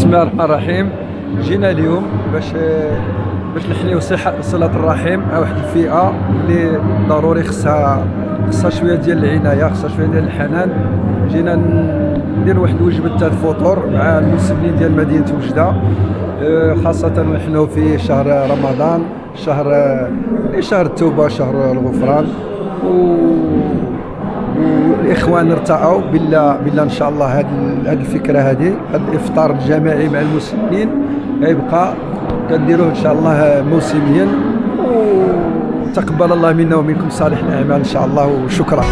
بسم الله الرحمن الرحيم. جينا اليوم باش نحيو صلة الرحم مع واحد الفئة اللي ضروري خصها شوية ديال العناية، خصها شوية ديال الحنان. جينا ندير واحد وجبة تاع الفطور مع المسلمين ديال مدينة وجدة، خاصة ونحن في شهر رمضان، شهر التوبة، شهر الغفران، والاخوان ارتأوا بالله ان شاء الله هذه الفكره، هذا الافطار الجماعي مع المسلمين غيبقى كنديروه ان شاء الله موسميا، وتقبل الله منا ومنكم صالح الاعمال ان شاء الله، وشكرا.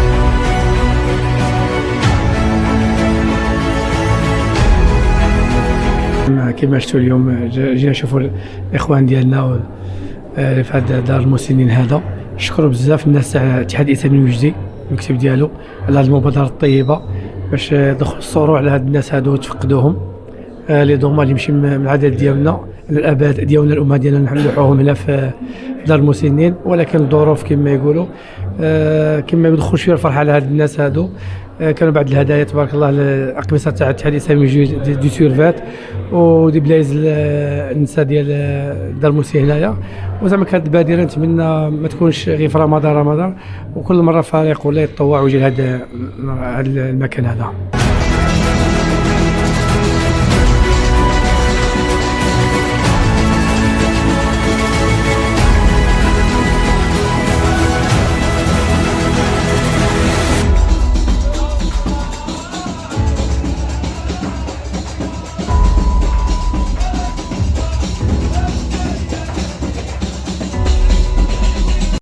كما شفتوا اليوم جينا نشوفوا الاخوان ديالنا في هذا دار المسنين هذا. نشكروا بزاف الناس تاع الاتحاد الاسلامي الوجدي المكتب ديالو على هذه المبادره الطيبه باش يدخلوا الصروع على هاد الناس هادو وتفقدوهم، لي دوما اللي يمشي من العدد ديالنا، الاباء ديالنا، الامهات ديالنا نلوحوهم هنا في دار المسنين، ولكن الظروف كما يقولوا كما يدخل شويه الفرحه على هاد الناس هادو. كانوا بعض الهدايا تبارك الله الاقمصه تاع الاتحاد الاسلامي دي سيرفات ودي بلايز النساء ديال دار المسنين هنايا. وزعما كانت البادره نتمنى ما تكونش غير في رمضان، وكل مره فريق ولا يتطوع ويجي لهذا المكان هذا.